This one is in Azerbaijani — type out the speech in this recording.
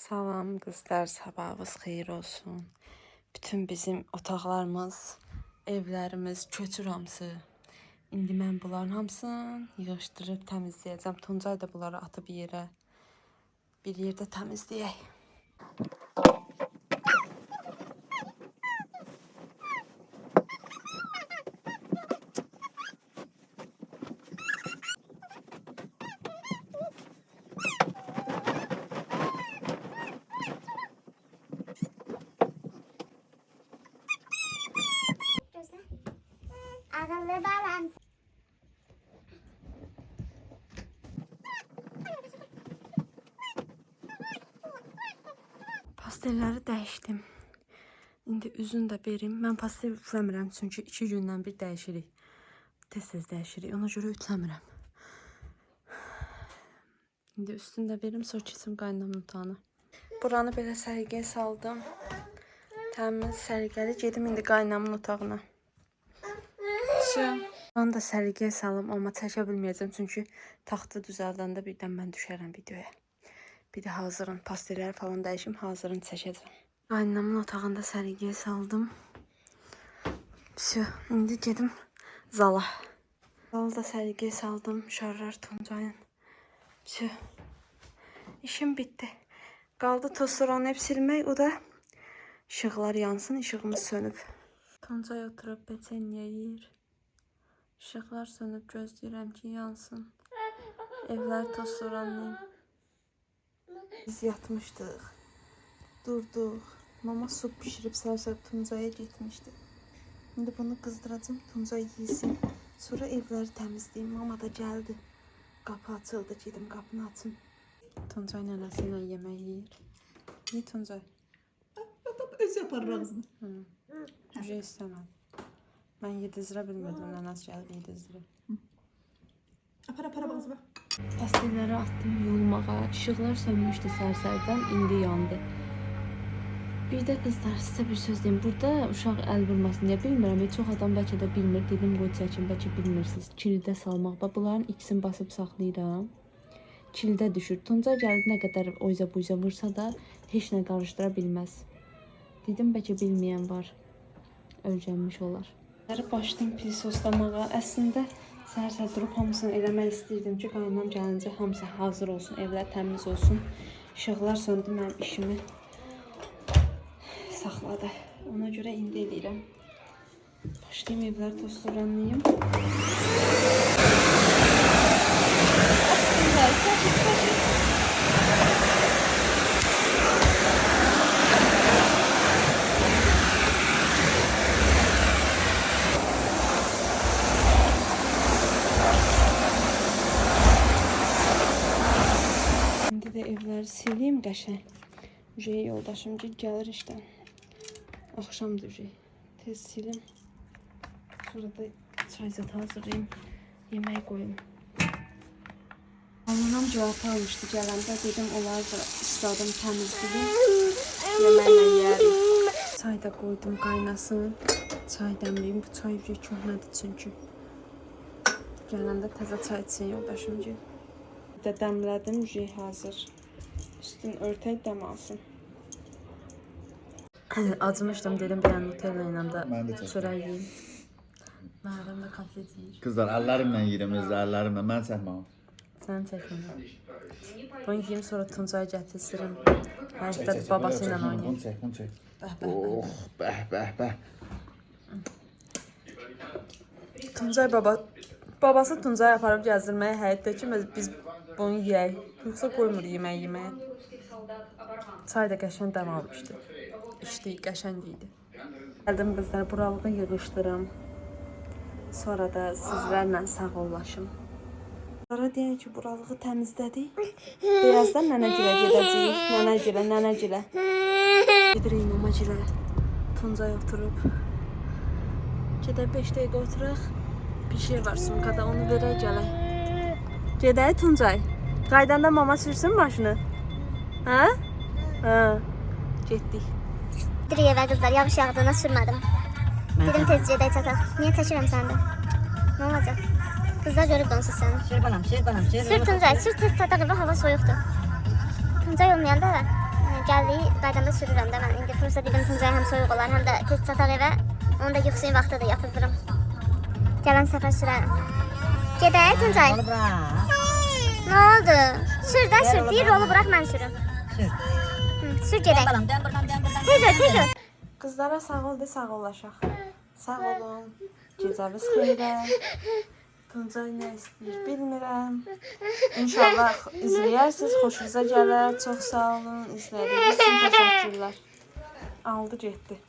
Salam kızlar, sabahınız xeyir olsun. Bütün bizim otaqlarımız, evlərimiz köçür hamısı. İndi mən bunların hamısını yığışdırıb təmizləyəcəm. Tuncay da bunları atıb yerə. Bir yerdə təmizləyək. Ağıllı balans. Pastelləri dəyişdim. İndi üzünü də verim. Mən pastel ütləmirəm çünki 2 gündən bir dəyişirik. Tez-tez dəyişirik. Ona görə ütləmirəm. İndi üstünü də verim, sonra keçim qaynanamın otağına. Buranı belə səliqəyə saldım. Təmiz, səliqəli. Gedim indi qaynanamın otağına. Onu da səliqəyə salım, amma çəkə bilməyəcəm çünki taxtı düzəldəndə birdən mən düşərəm videoya. Bir də hazırın, pastelləri falan dəyişim, hazırın çəkəcəm. Qaynanamın otağında səliqəyə saldım. İndi gedim zala. Zalı da səliqəyə saldım, şarlar Tuncayın. İşim bitdi. Qaldı tostoranı hep silmək, o da işıqlar yansın, işığımız sönüb. Tuncay oturub peçenya yeyir. İşıqlar sönüb, gözləyirəm ki, yansın. Evlər tostoranlayım. Biz yatmışdıq. Durduq. Mama su pişirib səhər Tuncaya getmişdi. İndi bunu qızdıracağım, Tuncay yesin. Sonra evləri təmizləyim. Mama da gəldi. Qapı açıldı, gedim qapını açım. Tuncay nənəsi ilə yemək yeyir. Niyə Tuncay? Öz yapar ağzını. Cüce istəməm. Mən yedizdirə bilmədim, nənəsi gəldi yedizdirə. Apar ağzına. Pastelləri atdım yolmağa. İşıqlar sönmüşdü sərsərdən, indi yandı. Bir də qızlar, sizə bir söz deyim. Burada uşaq əl vurmasın deyə bilmirəm. Çox adam bəlkə də bilmir. Dedim, qoy çəkin, bəlkə bilmirsiniz. Kildə salmaq. Bunların ikisini basıb saxlayıram. Kildə düşür. Tuncay gəlib nə qədər oyza-buyza vursa da heç nə qarışdıra bilməz. Dedim, bəlkə bilməyən var. Ölçənmiş olar. Başladım pilsoslamağa. Əslində səhər durub hamısını eləmək istəyirdim ki, qaynanam gəlincə hamısı hazır olsun, evlər təmiz olsun. İşıqlar söndü, mənim işimi saxladı. Ona görə indi eləyirəm. Başlayayım evləri tostoranlayım. İndi də evləri sileyim qəşəng. Ücəyə yoldaşım gəlir işdən. Akşam düşecek. Tez silim. Sonra da çayzat hazırlayayım. Yemeği koyayım. Annem cevap almıştı gələndə. Dedim onları da isladım, təmizledim. Yemeğlə yiyərik. Çay da koydum qaynasın. Çay dəmliyim. Bu çay köhnədir çünki. Gələndə təzə çay için yoldaşım ki. Bir də dəmlədim. Hazır. Üstün örtək dəm alsın. Acımışdım, dedim bir an Nutella ilə çörək yiyeyim. Mənim də kotlet yiyir. Kızlar əllərimlə yiyirəm, öz əllərimlə. Mən çəkməm. Sən çəkməm. Bunu yiyeyim, sonra Tuncayı gətirsirim. Həyətdə babası ilə oynayayım. Bunu çək, bunu çək. Oh, bəh. Tuncay babası Tuncayı aparıb gəzdirməyə həyətdə ki, biz bunu yiyək. Yoxsa qoymur yeməyə. Çay da qəşəng dəm almışdı. İşte qəşəng idi. Gəldim qızlar, buralığı yığışdırım. Sonra da sizlərlə sağollaşım. Sonra deyək ki, buralığı təmizlədik. Birazdan nənəgilə gedəcəyik. Nənəgilə. Gedirik mamagilə. Tuncay oturub. Gedək 5 dəqiqə oturaq. Bir şey var sumkada, onu verək gələk. Gedək Tuncay. Qaydanda mama sürsün maşını. Hə? Getdik. Diri evə qızlar, yağış yağdığına sürmədim. Dedim tezcə də çataq. Niyə çəkirəm səndən? Nə olacaq? Qızlar görüb donsuz səni. Sür banam. Sür Tuncay, sür tez çataq evə, hava soyuqdur. Tuncay olmayanda gəldiyi qaydanda sürürəm də mən. İndi prosta dedim Tuncay həm soyuq olar, həm də tez çataq evə. Onu da yuxusun vaxtı da yatızdırım. Gələn səfər sürərəm. Gedək Tuncay. Onu bırak. Nə oldu? Sür də sür. Deyir rolu bırax mən sürüm. Sür. Sür gedək. Balam dön buradan dön buradan. Tez ol, tez ol. Qızlara sağ ol de, sağollaşaq. Sağ olun. Gecəniz xeyrə. Tuncay nə istəyir bilmirəm. İnşallah izləyərsiniz, xoşunuza gələr. Çox sağ olun. İzlədiyiniz üçün təşəkkürlər. Aldı getdi.